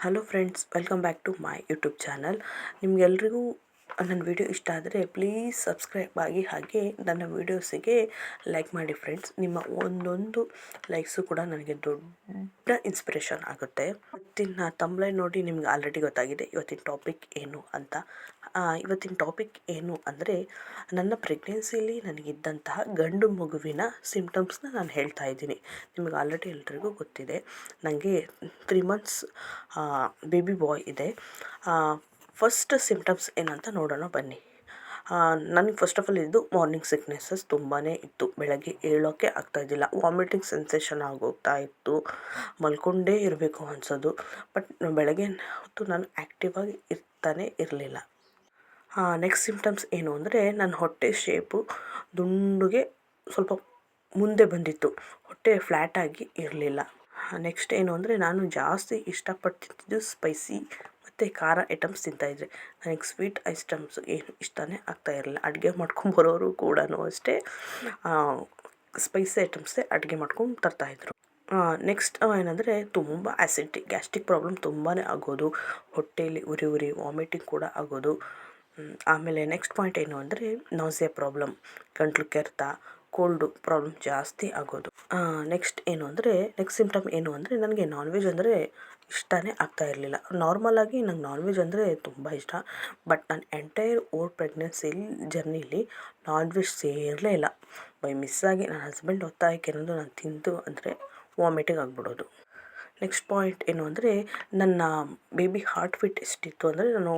Hello friends, welcome back to my YouTube channel. ನಿಮಗೆಲ್ರಿಗೂ ನನ್ನ video ಇಷ್ಟ ಆದರೆ ಪ್ಲೀಸ್ ಸಬ್ಸ್ಕ್ರೈಬ್ ಆಗಿ, ಹಾಗೆ ನನ್ನ ವೀಡಿಯೋಸಿಗೆ ಲೈಕ್ ಮಾಡಿ ಫ್ರೆಂಡ್ಸ್. ನಿಮ್ಮ ಒಂದೊಂದು ಲೈಕ್ಸು ಕೂಡ ನನಗೆ ದೊಡ್ಡ ಇನ್ಸ್ಪಿರೇಷನ್ ಆಗುತ್ತೆ. ಇವತ್ತಿನ ತಮ್ಲೈನ್ ನೋಡಿ ನಿಮ್ಗೆ ಆಲ್ರೆಡಿ ಗೊತ್ತಾಗಿದೆ ಇವತ್ತಿನ ಟಾಪಿಕ್ ಏನು ಅಂತ. ಇವತ್ತಿನ ಟಾಪಿಕ್ ಏನು ಅಂದರೆ, ನನ್ನ ಪ್ರೆಗ್ನೆನ್ಸಿಯಲ್ಲಿ ನನಗಿದ್ದಂತಹ ಗಂಡು ಮಗುವಿನ ಸಿಮ್ಟಮ್ಸ್ನ ನಾನು ಹೇಳ್ತಾ ಇದ್ದೀನಿ. ನಿಮಗೆ ಆಲ್ರೆಡಿ ಎಲ್ರಿಗೂ ಗೊತ್ತಿದೆ, ನನಗೆ 3 ಮಂತ್ಸ್ ಬೇಬಿ ಬಾಯ್ ಇದೆ. ಫಸ್ಟ್ ಸಿಮ್ಟಮ್ಸ್ ಏನಂತ ನೋಡೋಣ ಬನ್ನಿ. ನನಗೆ ಫಸ್ಟ್ ಆಫ್ ಆಲ್ ಇದು ಮಾರ್ನಿಂಗ್ ಸಿಕ್ನೆಸ್ಸಸ್ ತುಂಬಾ ಇತ್ತು. ಬೆಳಗ್ಗೆ ಏಳೋಕ್ಕೆ ಆಗ್ತಾಯಿದ್ದಿಲ್ಲ, ವಾಮಿಟಿಂಗ್ ಸೆನ್ಸೇಷನ್ ಆಗೋಗ್ತಾ ಇತ್ತು, ಮಲ್ಕೊಂಡೇ ಇರಬೇಕು ಅನಿಸೋದು. ಬಟ್ ಬೆಳಗ್ಗೆ ಹೊತ್ತು ನಾನು ಆ್ಯಕ್ಟಿವ್ ಆಗಿ ಇರ್ತಾನೆ ಇರಲಿಲ್ಲ. ನೆಕ್ಸ್ಟ್ ಸಿಮ್ಟಮ್ಸ್ ಏನು ಅಂದರೆ, ನನ್ನ ಹೊಟ್ಟೆ ಶೇಪು ದುಂಡುಗೆ ಸ್ವಲ್ಪ ಮುಂದೆ ಬಂದಿತ್ತು, ಹೊಟ್ಟೆ ಫ್ಲ್ಯಾಟಾಗಿ ಇರಲಿಲ್ಲ. ನೆಕ್ಸ್ಟ್ ಏನು ಅಂದರೆ, ನಾನು ಜಾಸ್ತಿ ಇಷ್ಟಪಟ್ಟು ತಿಂತಿದ್ದು ಸ್ಪೈಸಿ ಮತ್ತು ಖಾರ ಐಟಮ್ಸ್ ತಿಂತಾಯಿದ್ದೆ. ನನಗೆ ಸ್ವೀಟ್ ಐಟಮ್ಸ್ ಏನು ಇಷ್ಟನೇ ಆಗ್ತಾ ಇರಲಿಲ್ಲ. ಅಡುಗೆ ಮಾಡ್ಕೊಂಬರೋರು ಕೂಡ ಅಷ್ಟೇ ಸ್ಪೈಸಿ ಐಟಮ್ಸೇ ಅಡುಗೆ ಮಾಡ್ಕೊಂಡು ತರ್ತಾಯಿದ್ರು. ನೆಕ್ಸ್ಟ್ ಏನಂದರೆ, ತುಂಬ ಆ್ಯಸಿಡಿಟಿ, ಗ್ಯಾಸ್ಟ್ರಿಕ್ ಪ್ರಾಬ್ಲಮ್ ತುಂಬಾ ಆಗೋದು, ಹೊಟ್ಟೆಯಲ್ಲಿ ಉರಿ ಉರಿ ವಾಮಿಟಿಂಗ್ ಕೂಡ ಆಗೋದು. ಆಮೇಲೆ ನೆಕ್ಸ್ಟ್ ಪಾಯಿಂಟ್ ಏನು ಅಂದರೆ, ನಾಸಿಯಾ ಪ್ರಾಬ್ಲಮ್, ಗಂಟ್ಲು ಕೆರೆತ, ಕೋಲ್ಡು ಪ್ರಾಬ್ಲಮ್ ಜಾಸ್ತಿ ಆಗೋದು. ನೆಕ್ಸ್ಟ್ ಸಿಮ್ಟಮ್ ಏನು ಅಂದರೆ, ನನಗೆ ನಾನ್ ವೆಜ್ ಅಂದರೆ ಇಷ್ಟನೇ ಆಗ್ತಾ ಇರಲಿಲ್ಲ. ನಾರ್ಮಲಾಗಿ ನಂಗೆ ನಾನ್ ವೆಜ್ ಅಂದರೆ ತುಂಬ ಇಷ್ಟ. ಬಟ್ ನಾನು ಎಂಟೈರ್ ಪ್ರೆಗ್ನೆನ್ಸಿಲಿ ಜರ್ನಿಲಿ ನಾನ್ ವೆಜ್ ಸೇರಲೇ ಇಲ್ಲ. ಬೈ ಮಿಸ್ಸಾಗಿ ನನ್ನ ಹಸ್ಬೆಂಡ್ ಒತ್ತಾಯಕ್ಕೆ ಏನಾದರೂ ನಾನು ತಿಂದು ಅಂದರೆ ವಾಮಿಟಿಂಗ್ ಆಗಿಬಿಡೋದು. ನೆಕ್ಸ್ಟ್ ಪಾಯಿಂಟ್ ಏನು ಅಂದರೆ, ನನ್ನ ಬೇಬಿ ಹಾರ್ಟ್ ಬೀಟ್ ಎಷ್ಟಿತ್ತು ಅಂದರೆ, ನಾನು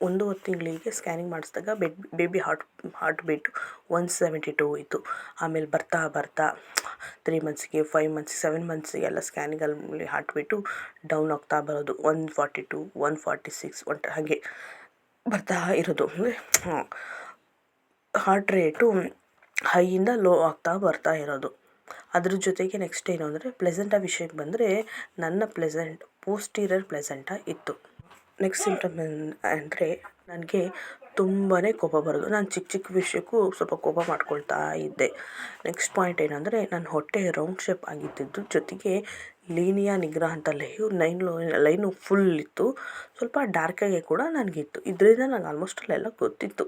1 ತಿಂಗಳಿಗೆ ಸ್ಕ್ಯಾನಿಂಗ್ ಮಾಡಿಸಿದಾಗ ಬೇಬಿ ಹಾರ್ಟ್ ಬೀಟ್ 172 ಇತ್ತು. ಆಮೇಲೆ ಬರ್ತಾ ಬರ್ತಾ 3 ಮಂತ್ಸಿಗೆ, 5 ಮಂತ್ಸಿಗೆ, 7 ಮಂತ್ಸಿಗೆಲ್ಲ ಸ್ಕ್ಯಾನಿಂಗಲ್ಲಿ ಹಾರ್ಟ್ ಬೀಟು ಡೌನ್ ಆಗ್ತಾ ಬರೋದು. 142, 146 ಹಾಗೆ ಬರ್ತಾ ಇರೋದು. ಅಂದರೆ ಹಾರ್ಟ್ ರೇಟು ಹೈಯಿಂದ ಲೋ ಆಗ್ತಾ ಬರ್ತಾ ಇರೋದು. ಅದ್ರ ಜೊತೆಗೆ ನೆಕ್ಸ್ಟ್ ಏನು ಅಂದರೆ, ಪ್ಲೆಸೆಂಟ ವಿಷಯಕ್ಕೆ ಬಂದರೆ, ನನ್ನ ಪೋಸ್ಟೀರಿಯರ್ ಪ್ಲೆಸೆಂಟ ಇತ್ತು. ನೆಕ್ಸ್ಟ್ ಸಿಮ್ಟಮ್ ಅಂದರೆ, ನನಗೆ ತುಂಬಾ ಕೋಪ ಬರೋದು. ನಾನು ಚಿಕ್ಕ ಚಿಕ್ಕ ವಿಷಯಕ್ಕೂ ಸ್ವಲ್ಪ ಕೋಪ ಮಾಡ್ಕೊಳ್ತಾ ಇದ್ದೆ. ನೆಕ್ಸ್ಟ್ ಪಾಯಿಂಟ್ ಏನಂದರೆ, ನನ್ನ ಹೊಟ್ಟೆ ರೌಂಡ್ ಶೇಪ್ ಆಗಿದ್ದಿದ್ದು ಜೊತೆಗೆ ಲೀನಿಯಾ ನಿಗ್ರಾ ಅಂತ ಲೈನು ಫುಲ್ ಇತ್ತು. ಸ್ವಲ್ಪ ಡಾರ್ಕಾಗಿ ಕೂಡ ನನಗಿತ್ತು. ಇದರಿಂದ ನನಗೆ ಆಲ್ಮೋಸ್ಟ್ ಎಲ್ಲ ಗೊತ್ತಿತ್ತು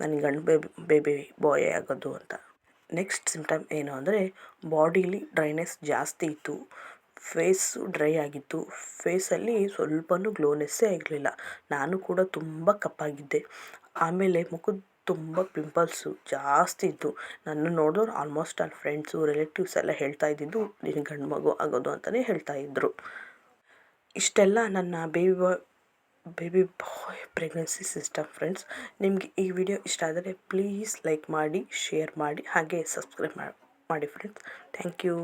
ನನಗೆ ಗಂಡು ಬೇಬಿ ಬಾಯೇ ಆಗೋದು ಅಂತ. ನೆಕ್ಸ್ಟ್ ಸಿಮ್ಟಮ್ ಏನು ಅಂದರೆ, ಬಾಡೀಲಿ ಡ್ರೈನೆಸ್ ಜಾಸ್ತಿ ಇತ್ತು, ಫೇಸು ಡ್ರೈ ಆಗಿತ್ತು, ಫೇಸಲ್ಲಿ ಸ್ವಲ್ಪನೂ ಗ್ಲೋನೆಸ್ಸೇ ಇರಲಿಲ್ಲ. ನಾನು ಕೂಡ ತುಂಬ ಕಪ್ಪಾಗಿದ್ದೆ. ಆಮೇಲೆ ಮುಖದ ತುಂಬ ಪಿಂಪಲ್ಸು ಜಾಸ್ತಿ ಇತ್ತು. ನನ್ನ ನೋಡಿದವ್ರು ಆಲ್ಮೋಸ್ಟ್ ನನ್ನ ಫ್ರೆಂಡ್ಸು, ರಿಲೇಟಿವ್ಸ್ ಎಲ್ಲ ಹೇಳ್ತಾ ಇದ್ದಿದ್ದು, ನಿನಗೆ ಗಂಡು ಮಗು ಆಗೋದು ಅಂತಲೇ ಹೇಳ್ತಾ ಇದ್ದರು. ಇಷ್ಟೆಲ್ಲ ನನ್ನ ಬೇಬಿ ಬಾಯ್ ಪ್ರೆಗ್ನೆನ್ಸಿ ಸಿಸ್ಟಮ್ ಫ್ರೆಂಡ್ಸ್. ನಿಮಗೆ ಈ ವಿಡಿಯೋ ಇಷ್ಟ ಆದರೆ ಪ್ಲೀಸ್ ಲೈಕ್ ಮಾಡಿ, ಶೇರ್ ಮಾಡಿ, ಹಾಗೆ ಸಬ್ಸ್ಕ್ರೈಬ್ ಮಾಡಿ ಫ್ರೆಂಡ್ಸ್. Thank you.